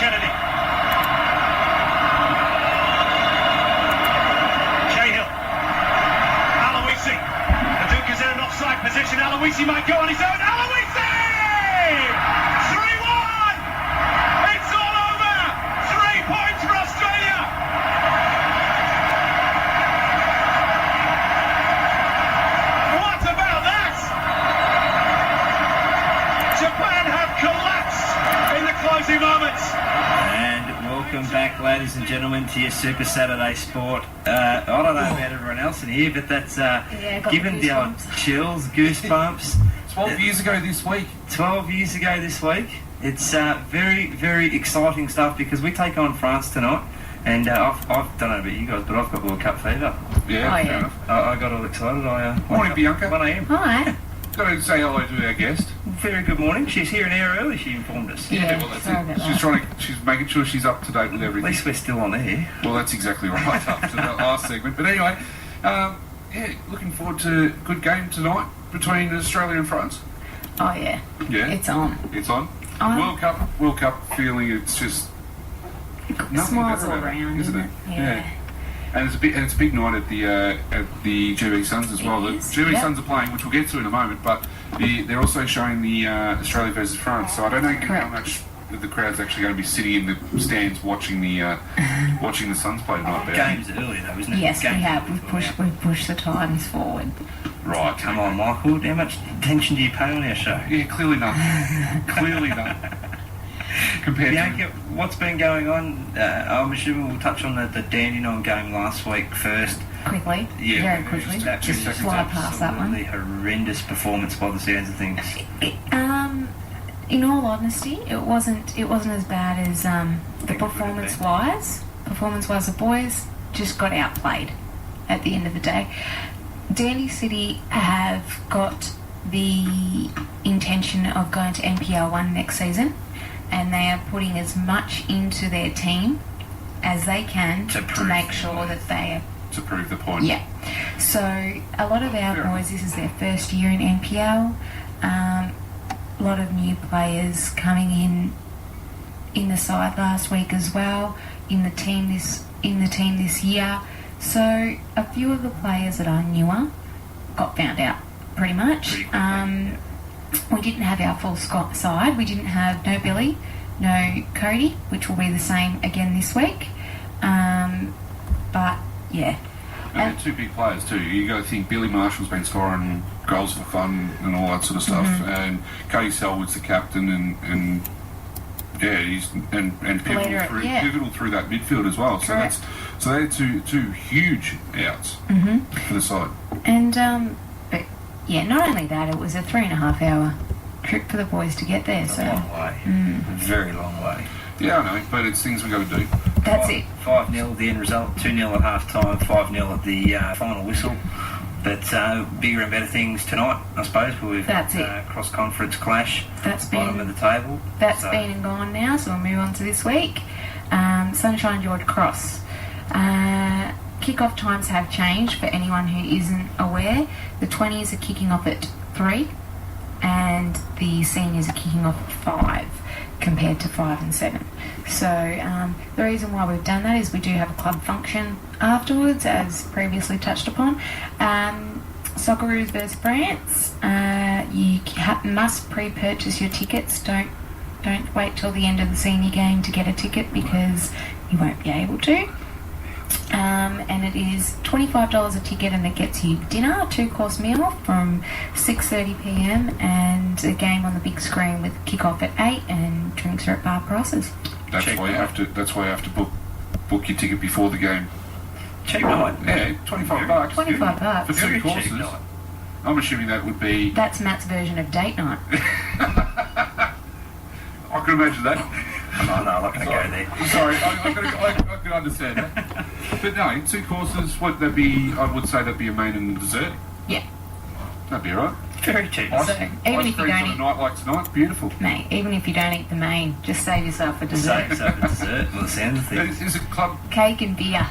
Kennedy. Cahill. Aloisi. The Duke is in an offside position. Aloisi might go on his own. Aloisi! 3-1! It's all over! 3 points for Australia! What about that? Japan have collapsed in the closing moments. And welcome back, ladies and gentlemen, to your Super Saturday Sport. I don't know about everyone else in here, but that's given the old chills, goosebumps. 12 years ago this week. 12 years ago this week. It's very, very exciting stuff because we take on France tonight. And I don't know about you guys, but I've got World Cup fever. Yeah, fair enough. I got all excited. Morning, Bianca. 1 a.m. Hi. Got to say hello to our guest. Very good morning. She's here an hour early, she informed us. Yeah, well, that's sorry it. about She's making sure she's up to date with At everything. least we're still on air. Well, that's exactly right after that last segment. But anyway, looking forward to a good game tonight between Australia and France. Oh, yeah. Yeah. It's on. It's on. On. World Cup feeling. It's just nothing Smiles better all about it, around, isn't it? Yeah. And it's a big night at the GB Suns as well. It The is, GB yep. Suns are playing, which we'll get to in a moment, but they're also showing the Australia versus France. So I don't know how Correct. much the crowd's actually going to be sitting in the stands watching the Suns play tonight. Bear. Game's early though, isn't it? Yes, we Game's have. early. We've pushed the times forward. Right, Come on, Michael. How much attention do you pay on our show? Yeah, clearly none. Clearly none. Compared Bianca, what's been going on? I'm assuming we'll touch on the Dandenong game last week first. Quickly. Yeah, Very quickly. That Just was fly past that one. absolutely horrendous performance by the sounds of things. In all honesty, it wasn't as bad as the performance-wise. Performance-wise, the boys just got outplayed at the end of the day. Dandy City have got the intention of going to NPL 1 next season, and they are putting as much into their team as they can to make sure that they are... to prove the point. Yeah. So a lot of our boys, this is their first year in NPL. A lot of new players coming in the side last week as well, in the team this year. So a few of the players that are newer got found out pretty much. Pretty quickly. We didn't have our full side. We didn't have no Billy, no Cody, which will be the same again this week. But yeah. And they're two big players too. You got to think Billy Marshall's been scoring goals for fun and all that sort of stuff, and Cody Selwood's the captain, and he's pivotal through that midfield as well. Correct. So they're two huge outs for the side. And but yeah, not only that, it was a 3.5 hour trip for the boys to get there. So A long way. Very long way. Yeah, I know, but it's things we got to do. that's it. 5-0 the end result, 2-0 at half time, 5-0 at the final whistle. But bigger and better things tonight, I suppose. We've That's it. Cross-conference clash, That's bottom been of the table. that's been and gone now. So we'll move on to this week. Sunshine George Cross. Kick-off times have changed for anyone who isn't aware. The 20s are kicking off at 3 and the seniors are kicking off at 5 compared to 5 and 7. So the reason why we've done that is we do have a club function afterwards, as previously touched upon. Socceroos versus France. You must pre-purchase your tickets. Don't wait till the end of the senior game to get a ticket because you won't be able to. And it is $25 a ticket, and it gets you dinner, 2-course meal from 6:30 p.m. and a game on the big screen with kick-off at 8, and drinks are at bar prices. That's why you have to book your ticket before the game. Cheap night. Yeah, $25. $25 for 2 Very cheap courses. night. I'm assuming that would be. That's Matt's version of date night. I can imagine that. No, I'm not going to go there. Sorry, I can understand that. But no, 2 courses, would that be? I would say that'd be a main and a dessert. Yeah. That'd be alright. Very cheap. So even if you on a don't night like tonight, beautiful. mate, even if you don't eat the main, just save yourself a dessert. Save yourself a dessert, well, the sounds of things. Is it club Cake and beer.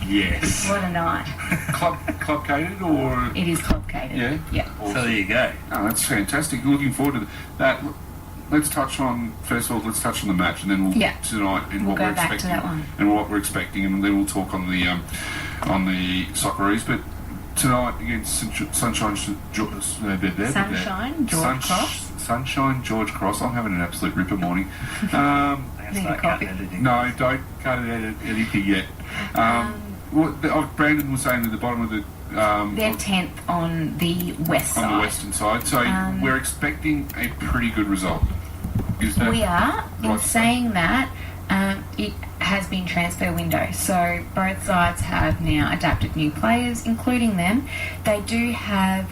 Yes. What a night. club catered or? It is club catered. Yeah. Yeah. So there you go. Oh, that's fantastic. Looking forward to that. let's touch on the match, and then we'll tonight and We'll what go we're back to expecting that one. and what we're expecting, and then we'll talk on the Socceroos. But tonight against Sunshine George Cross. I'm having an absolute ripper morning. No, don't cut it out of anything yet. Brandon was saying at the bottom of the they're 10th on the west side. On the western side, so we're expecting a pretty good result. Is that we are. In right? saying that, it has been transfer window, so both sides have now adapted new players, including them. They do have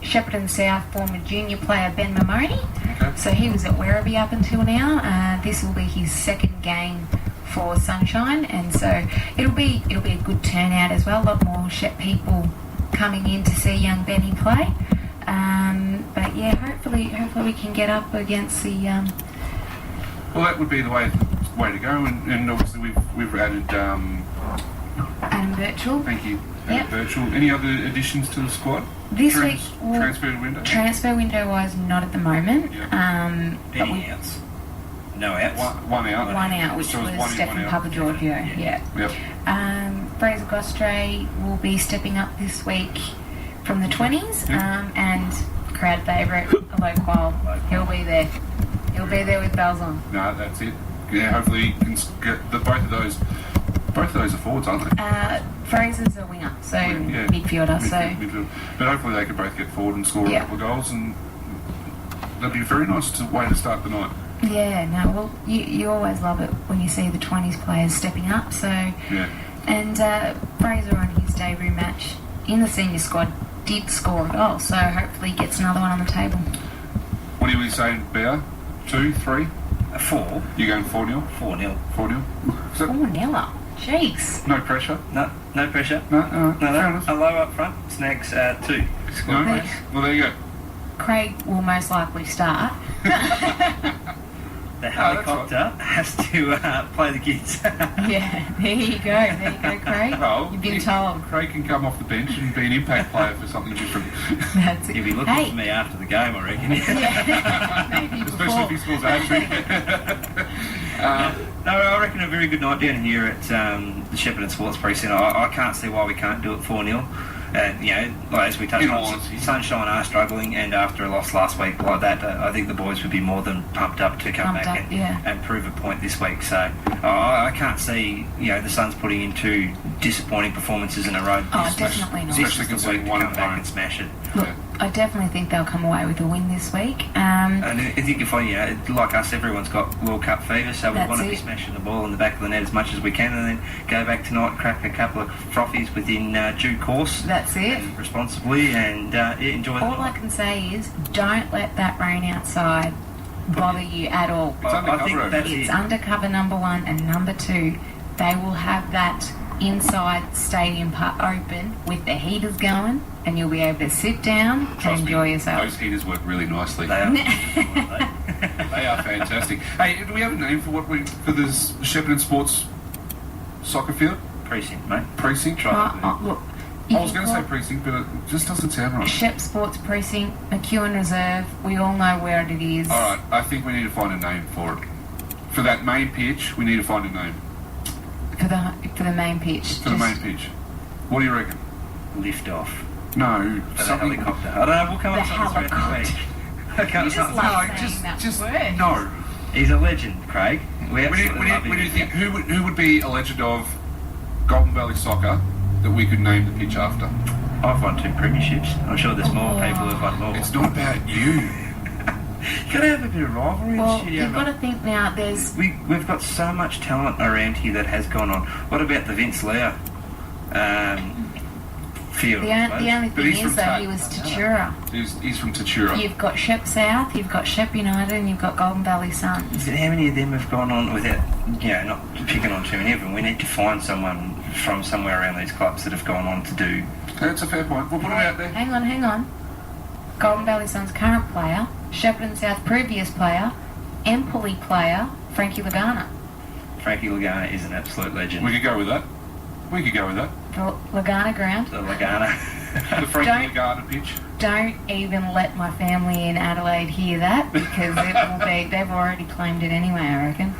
Shepparton South former junior player Ben Mamoni. Okay. So he was at Werribee up until now. This will be his second game for Sunshine, and so it'll be a good turnout as well. A lot more Shep people coming in to see young Benny play. But yeah, hopefully we can get up against the. Well, that would be the way to go, and obviously we've added. Adam Virtual. Thank you. Yep. Virtual. Any other additions to the squad? This week, transfer window. Transfer window wise, not at the moment. Yep. Any outs? No outs. One out. One out, which So it was one in, Stephen one out. Papagiorgio. Yeah. Yep. Fraser Gostre will be stepping up this week from the 20s, and crowd favourite, Aloqual. He'll be there. He'll be there with bells on. No, that's it. Yeah, hopefully you can get both of those are forwards, aren't they? Fraser's a winger, so Yeah. midfielder. Midfield. But hopefully they can both get forward and score a couple of goals, and that'd be a very nice way to start the night. Yeah, no, well, you always love it when you see the 20s players stepping up. So, and Fraser on his debut match in the senior squad did score a goal, so hopefully he gets another one on the table. What are you saying, Bear? 2, 3? 4. You going 4-0? 4-0. 4-0? Is that 4-0. Jeez. no pressure? No pressure. No, No. fair enough. A low up front. Snags 2. No, well, there you go. Craig will most likely start. The helicopter has to play the kids. Yeah, there you go, Craig. Well, You've been told. Craig can come off the bench and be an impact player for something different. That's it. He'll be looking for me after the game, I reckon. Yeah, maybe Especially if he before. scores a hat-trick. No, I reckon a very good night down here at the Shepparton Sports Precinct. I can't see why we can't do it 4-0. And, as we touched on, Sunshine are struggling, and after a loss last week like that, I think the boys would be more than pumped up to come back and prove a point this week. So I can't see, the Suns putting in 2 disappointing performances in a row. Definitely not. This is the week to come back and smash it. Look, I definitely think they'll come away with a win this week. And I think if like us, everyone's got World Cup fever, so we want to be smashing the ball in the back of the net as much as we can, and then go back tonight and crack a couple of frothies within due course. That's it. And responsibly, and enjoy the All I can say is, don't let that rain outside bother you at all. It's I think that's It's it. undercover, number 1, and number 2, they will have that inside stadium part open with the heaters going, and you'll be able to sit down and enjoy yourself. Those heaters work really nicely. They are. They are fantastic. Hey, do we have a name for this Shepparton Sports soccer field? Precinct, mate. Precinct? Look, I was going to say precinct, but it just doesn't sound right. Shep Sports Precinct, McEwen Reserve, we all know where it is. Alright, I think we need to find a name for it. For that main pitch, we need to find a name. For the main pitch. For the main pitch. What do you reckon? Lift off. No, For the something. helicopter. I don't know, we'll come The up with something helicopter. this week. I can't You just something. love No, saying that just word. no. He's a legend, Craig. We We absolutely love him. need to think who would be a legend of Golden Valley soccer that we could name the pitch after. I've won 2 premierships. I'm sure there's more people who've won more. It's not about you. You've got to have a bit of rivalry Well, and shit. you've got to think now, there's... We've got so much talent around here that has gone on. What about the Vince Leo field? The only But thing he's is, from though, Tat. he was Tatura. He's from Tatura. You've got Shep South, you've got Shep United, and you've got Golden Valley Suns. But how many of them have gone on without, not picking on too many of them? We need to find someone from somewhere around these clubs that have gone on to do. That's a fair point. We'll put it out there. Hang on. Golden Valley Suns current player, Shepparton South previous player, Empoli player, Frankie Lagana. Frankie Lagana is an absolute legend. We could go with that. The Lagana ground. The Lagana. The Franklin Garden pitch. Don't even let my family in Adelaide hear that, because it will be. They've already claimed it anyway, I reckon.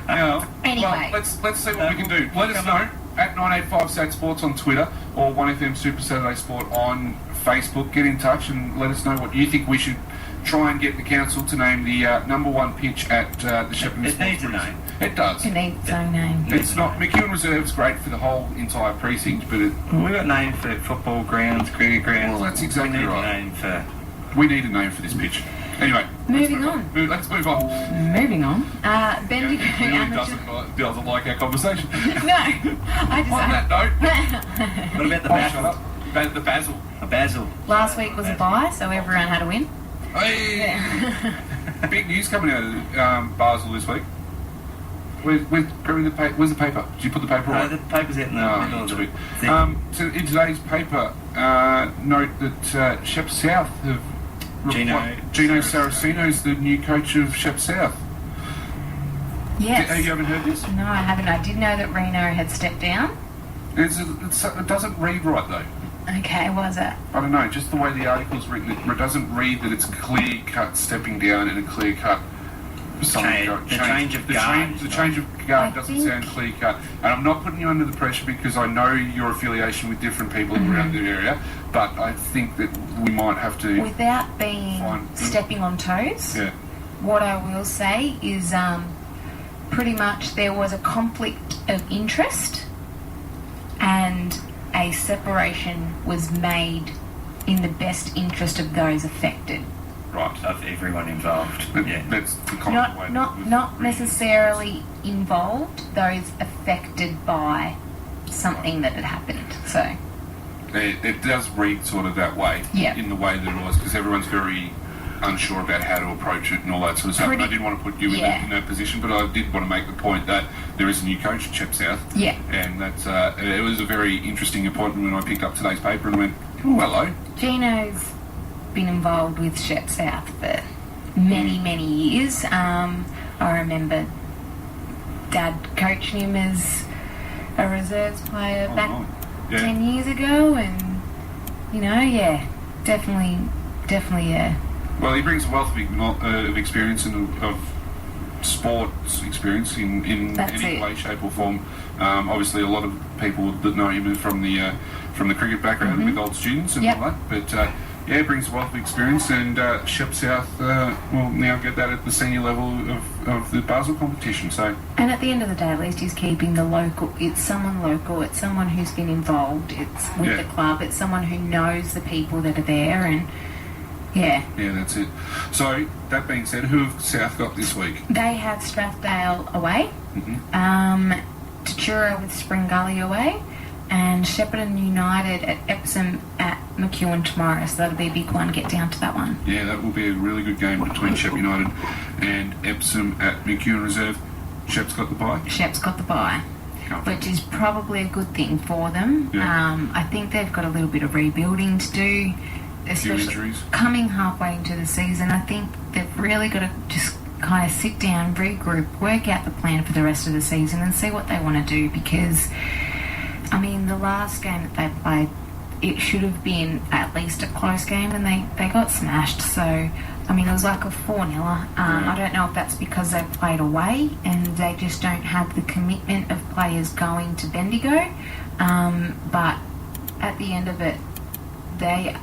Yeah. Anyway. Well, let's see what we can do. Let us know at 985 Sat Sports on Twitter or 1FM Super Saturday Sport on Facebook. Get in touch and let us know what you think we should try and get the council to name the number one pitch at the Shepparton. It needs a name. It does. It needs its own name. It's not. McEwen Reserve's great for the whole entire precinct, but We've got names for football grounds, cricket grounds. Well, that's exactly we need right. A name for... We need a name for this pitch. Anyway, Moving on. Let's move on. Bendigo Really Amateur. doesn't like our conversation. No, I just. On that note, What about the shut Basil? up. The Basil. A Basil. Last week was a bye, so everyone had a win. Hey! Big news coming out of Basel this week. Where's the paper? Did you put the paper on? The paper's out in the middle of the sweet. thing. So in today's paper, note that Shep South have Gino Saraceno's the new coach of Shep South. Yes. You haven't heard this? No, I haven't. I did know that Reno had stepped down. It doesn't read right though. Okay, was it? I don't know, just the way the article's written, it doesn't read that it's clear cut stepping down and a clear cut Change of guard. The change of guard doesn't sound clear cut. And I'm not putting you under the pressure because I know your affiliation with different people around the area, but I think that we might have to. Without being stepping on toes, Yeah. what I will say is pretty much there was a conflict of interest and a separation was made in the best interest of those affected. Right, of everyone involved. That's the kind of way Not necessarily involved, those affected by something that had happened. So it does read sort of that way, in the way that it was, because everyone's very unsure about how to approach it and all that sort of stuff. And I didn't want to put you in that position, but I did want to make the point that there is a new coach at Shep South. Yeah. And that's it was a very interesting appointment when I picked up today's paper and went, oh, hello. Gino's been involved with Shep South for many years. I remember Dad coaching him as a reserves player back 10 years ago, and definitely. Well, he brings a wealth of experience and of sports experience in any way, shape or form. Obviously, a lot of people that know him are from the cricket background with old students and all that. But he brings a wealth of experience, and Shep South will now get that at the senior level of the Basel competition. So. And at the end of the day, at least he's keeping the local. It's someone local. It's someone who's been involved. It's with the club. It's someone who knows the people that are there and. Yeah, that's it. So, that being said, who have South got this week? They have Strathdale away, Tatura with Spring Gully away, and Shepparton United at Epsom at McEwen tomorrow. So that'll be a big one. Get down to that one. Yeah, that will be a really good game between Shep United and Epsom at McEwen Reserve. Shep's got the bye? Shep's got the bye, which is probably a good thing for them. Yeah. I think they've got a little bit of rebuilding to do. Especially coming halfway into the season, I think they've really got to just kind of sit down, regroup, work out the plan for the rest of the season and see what they want to do, because, I mean, the last game that they played, it should have been at least a close game and they got smashed. So, I mean, it was like a 4-0. I don't know if that's because they played away and they just don't have the commitment of players going to Bendigo, but at the end of it, the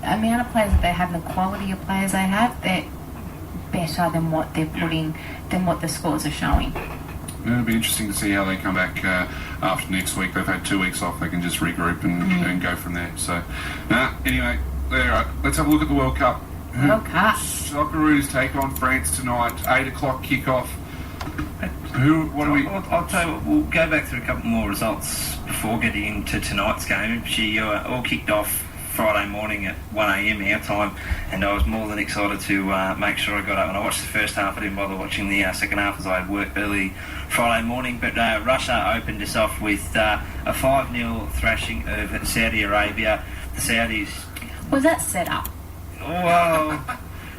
amount of players that they have and the quality of players they have, they're better than what they're putting, than what the scores are showing. It'll be interesting to see how they come back after next week. They've had 2 weeks off. They can just regroup and go from there. So, anyway, all right. Let's have a look at the World Cup. World Cup. Socceroos take on France tonight. 8:00 kickoff. I'll tell you what, we'll go back through a couple more results before getting into tonight's game. She all kicked off Friday morning at 1am our time, and I was more than excited to make sure I got up. And I watched the first half. I didn't bother watching the second half as I had work early Friday morning. But Russia opened us off with a 5-0 thrashing of Saudi Arabia. The Saudis. Was that set up? Well,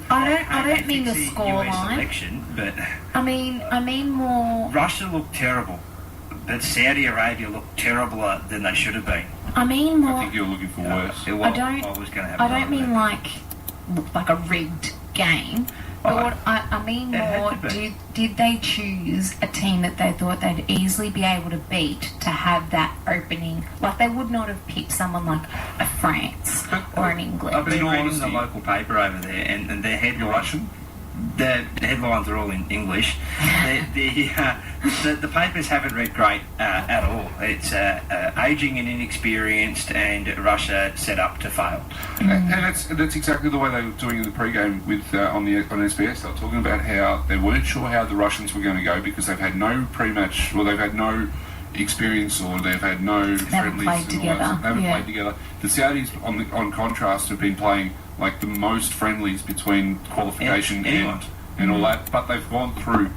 I don't mean the scoreline. But I mean more. Russia looked terrible, but Saudi Arabia looked terribler than they should have been. I mean more. I think you're looking for worse. I was going to have. I don't mean like a rigged game. But what I mean more, did they choose a team that they thought they'd easily be able to beat to have that opening? Like, they would not have picked someone like a France or an England. I've been reading the local paper over there, and their headline, the headlines are all in English. The papers haven't read great at all. It's ageing and inexperienced, and Russia set up to fail. And that's exactly the way they were doing in the pre-game with on SBS. They were talking about how they weren't sure how the Russians were going to go because they've had no pre-match, or they've had no experience, or they've had no friendlies. They haven't played together. The Saudis, on contrast, have been playing like the most friendlies between qualification and all that, but they've gone through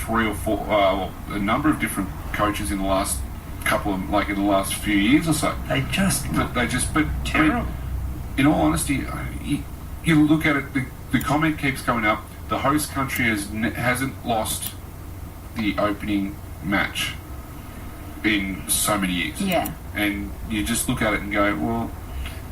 3 or 4, a number of different coaches in the last in the last few years or so. But terrible. In all honesty, you look at it. The comment keeps coming up. The host country hasn't lost the opening match in so many years. Yeah. And you just look at it and go, well,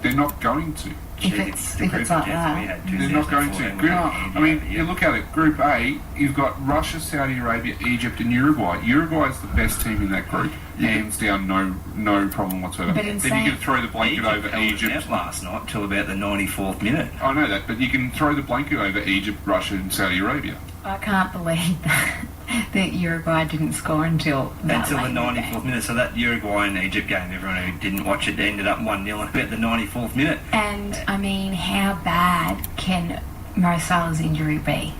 they're not going to. If it's like that. They're not going to. You look at it, Group A, you've got Russia, Saudi Arabia, Egypt and Uruguay. Uruguay is the best team in that group. Hands down, no problem whatsoever. But then you can throw the blanket over Egypt. Last night till about the 94th minute. I know that, but you can throw the blanket over Egypt, Russia and Saudi Arabia. I can't believe that Uruguay didn't score until the 94th minute. So that Uruguay and Egypt game, everyone who didn't watch it, ended up 1-0 at the 94th minute. And I mean, how bad can Mo Salah's injury be?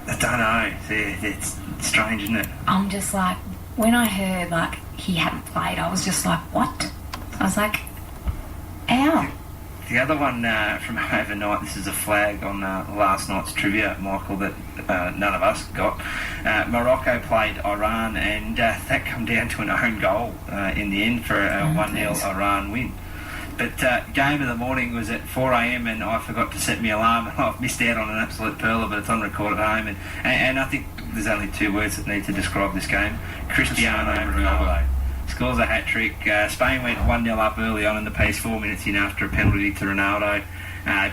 I don't know. It's strange, isn't it? I'm just like, when I heard like he hadn't played, I was just like, what? I was like, ow. The other one from overnight, this is a flag on last night's trivia, Michael, that none of us got. Morocco played Iran, and that come down to an own goal in the end for a 1-0 Iran win. But game of the morning was at 4 a.m. and I forgot to set my alarm, and I've missed out on an absolute pearler, but it's on record at home. And I think there's only 2 words that need to describe this game. Cristiano Ronaldo scores a hat-trick. Spain went 1-0 up early on in the piece, 4 minutes in after a penalty to Ronaldo.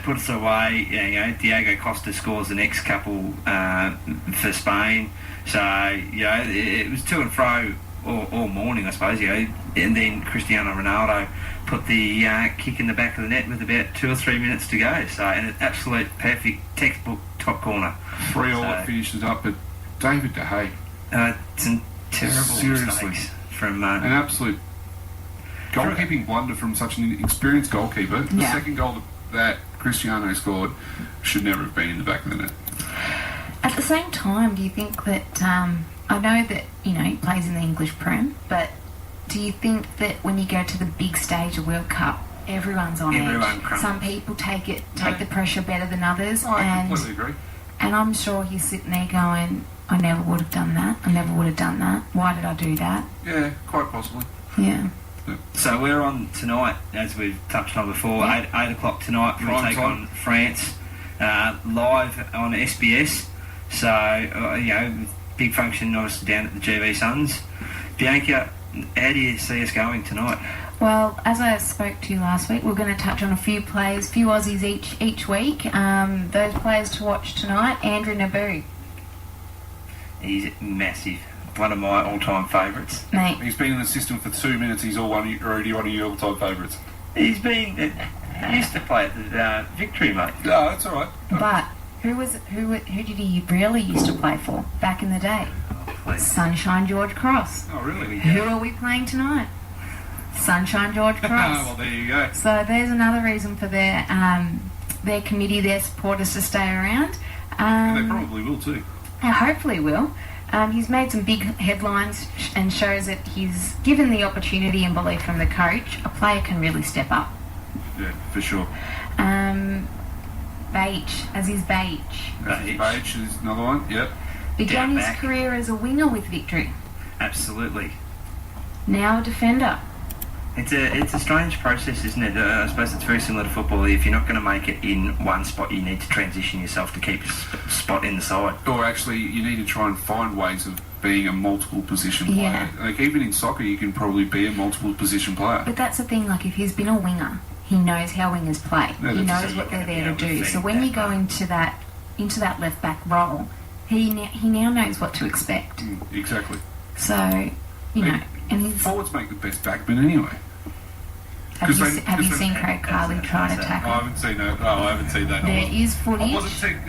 Puts it away. Diego Costa scores the next couple for Spain. So, it was to and fro all morning, I suppose, and then Cristiano Ronaldo put the kick in the back of the net with about 2 or 3 minutes to go. So, and an absolute perfect textbook top corner. 3-3 it finishes up, but David De Gea. Some terrible mistakes from an absolute goalkeeping blunder from such an experienced goalkeeper. The second goal that Cristiano scored should never have been in the back of the net. At the same time, do you think that I know that he plays in the English Prem, but do you think that when you go to the big stage of World Cup, everyone's on edge? Crumbles. Some people take the pressure better than others. I completely agree. And I'm sure he's sitting there going, I never would have done that. I never would have done that. Why did I do that? Yeah, quite possibly. Yeah. So we're on tonight, as we've touched on before, 8 o'clock tonight. We take on France live on SBS. So, big function obviously down at the GV Suns. Bianca, how do you see us going tonight? Well, as I spoke to you last week, we're going to touch on a few players, few Aussies each week. Those players to watch tonight, Andrew Naboo. He's massive. One of my all-time favourites. Mate. He's been in the system for 2 minutes. He's already one of your all-time favourites. He used to play at the Victory, mate. No, that's all right. But who did he really used to play for back in the day? Sunshine George Cross. Oh, really? Who are we playing tonight? Sunshine George Cross. Well, there you go. So there's another reason for their committee, their supporters to stay around. They probably will too. Hopefully will. He's made some big headlines and shows that he's given the opportunity and belief from the coach. A player can really step up. Yeah, for sure. Aziz Beige. Beige is another one, yep. Began his career as a winger with Victory. Absolutely. Now a defender. It's a strange process, isn't it? I suppose it's very similar to football. If you're not going to make it in one spot, you need to transition yourself to keep a spot in the side. Or actually, you need to try and find ways of being a multiple position player. Yeah. Like even in soccer, you can probably be a multiple position player. But that's the thing, like if he's been a winger, he knows how wingers play. Yeah, He that's knows so what you're they're gonna there be to able to do. feed So when that you go into that left back role, he now knows what to expect. Exactly. So, you know, and he's... Forwards make the best backman anyway. Have you, 'cause have you because seen they- Craig Carley try to I tackle? haven't seen that. Oh, I haven't seen that. There is footage.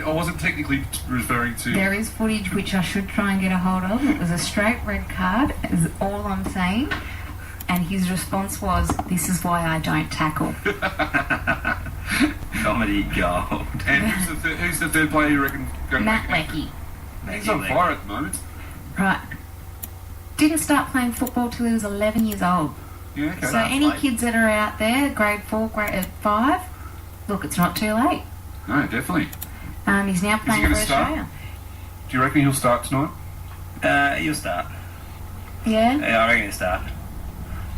I wasn't technically referring to. There is footage which I should try and get a hold of. It was a straight red card, is all I'm saying. And his response was, "This is why I don't tackle." Comedy gold. And who's the third player you reckon? Matt Leckie. He's on fire at the moment. Right. Didn't start playing football till he was 11 years old. Yeah, okay. So any late. kids that are out there, grade 4, grade 5, look, it's not too late. No, definitely. He's now playing gonna for start? Australia. Do you reckon he'll start tonight? You'll start. Yeah. Yeah, I reckon he'll start.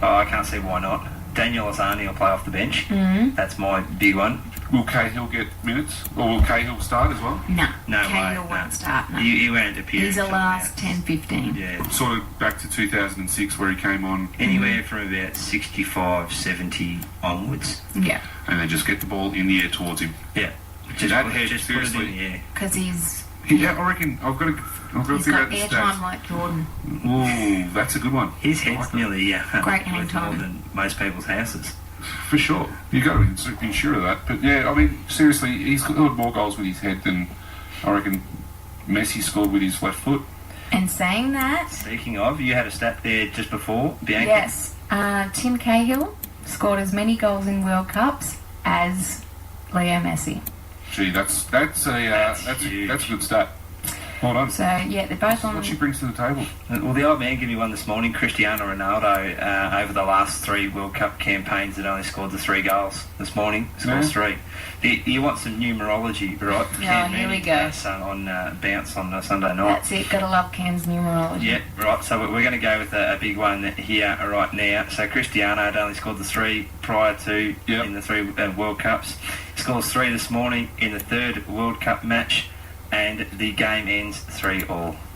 Oh, I can't see why not. Daniel Asani will play off the bench. Mm-hmm. That's my big one. Will Cahill get minutes? Or will Cahill start as well? No. No Cahill way, won't no. start. No. He won't appear. He's the until last now. 10, 15. Yeah. Sort of back to 2006 where he came on Anywhere from about 65, 70 onwards. Yeah. and they just get the ball in the air towards him. Yeah. That head, just put it seriously. in the air. Because he's Yeah, I reckon I've got to he's figure got out the airtime stats. like Jordan. Ooh, that's a good one. His I head's like that. nearly Great hang worth more time. than most people's houses. For sure. You got to be sure of that. But yeah, I mean, seriously, he's scored more goals with his head than I reckon Messi scored with his left foot. And saying that, Speaking of, you had a stat there just before, Bianca. yes, Tim Cahill scored as many goals in World Cups as Leo Messi. Gee, that's huge. a good stat. Well done. So yeah, they're both on. What she brings to the table. Well, the old man gave me one this morning. Cristiano Ronaldo, over the last 3 World Cup campaigns, had only scored the 3 goals this morning. Scores 3. You want some numerology, right? Yeah, here we go. On Bounce on Sunday night. That's it. Gotta love Cam's numerology. Yeah, right. So we're going to go with a big one here right now. So Cristiano had only scored the 3 prior to in the 3 World Cups. Scores 3 this morning in the 3rd World Cup match, and the game ends 3-3.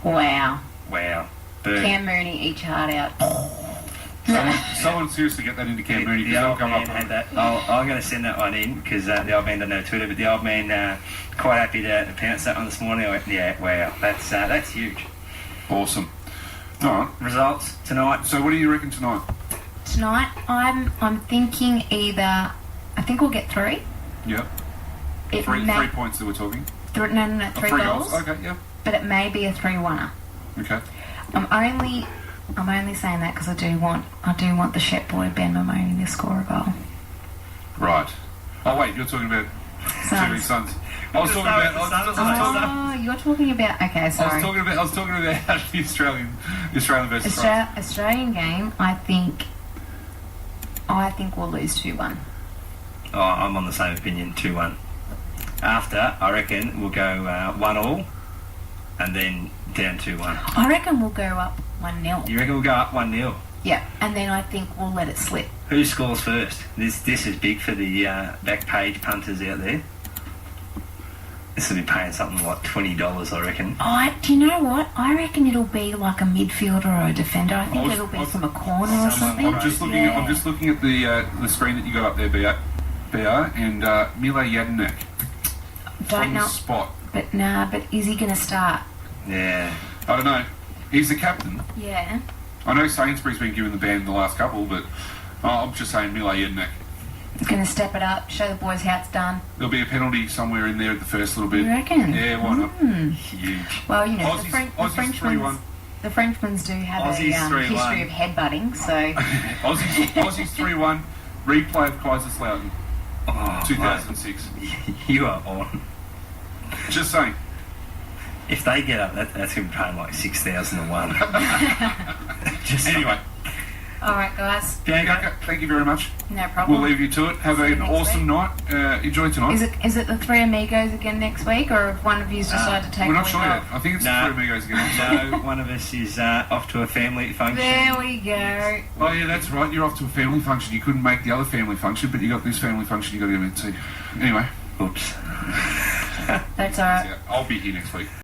Wow. Wow. Boom. Cam Mooney, each heart out. Someone seriously get that into Cam Mooney The because they'll old come man up had with that. I'm going to send that one in because the old man doesn't know Twitter, but the old man quite happy to pounce that one this morning. I went, yeah, wow, that's huge. Awesome. All right. Results tonight. So what do you reckon tonight? Tonight, I'm thinking either. I think we'll get 3. Yep. It 3 may, points that we're talking. no, 3 3 goals. Okay. Yep. But it may be a 3-1er. Okay. I'm only saying that because I do want the Shep boy Ben Mamoni to score a goal. Right. Oh wait, you're talking about Jimmy's sons. I was talking about. Oh, you're talking about. Okay, I sorry. was talking about the Australian versus France. Australian game. I think we'll lose 2-1. Oh, I'm on the same opinion, 2-1. After, I reckon we'll go 1-1 and then down 2-1. I reckon we'll go up 1-0. You reckon we'll go up 1-0? Yeah, and then I think we'll let it slip. Who scores first? This is big for the back page punters out there. This will be paying something like $20, I reckon. Oh, do you know what? I reckon it'll be like a midfielder or a defender. I think I was- it'll I be was- from a corner or something. I'm just looking. Yeah. I'm just looking at the screen that you got up there, BR, and Mile Jedinak Don't from the know, spot. but is he going to start? Yeah. I don't know. He's the captain. Yeah. I know Sainsbury's been given the ban the last couple, but I'm just saying Mile Jedinak. He's going to step it up, show the boys how it's done. There'll be a penalty somewhere in there at the first little bit. You reckon? Yeah, why not? Huge. Well, you know, Aussies 3-1. the Frenchmans do have Aussies a 3-1. history of headbutting, so Aussies 3-1. Replay of Kaiserslautern, Oh, 2006. mate, you are on. Just saying. If they get up, that's going to be paying like 6,001. Just Anyway, All right, guys. Bianca, thank you very much. No problem. We'll leave you to it. Have See you an next awesome week. night. Enjoy tonight. Is it the three amigos again next week, or if one of you's decided to take We're a not week sure yet. off? I think it's No. the three amigos again. No, one of us is off to a family function. There we go. Oh yeah, that's right. You're off to a family function. You couldn't make the other family function, but you got this family function you got to go to. Anyway, Oops. That's all right. yeah, I'll be here next week.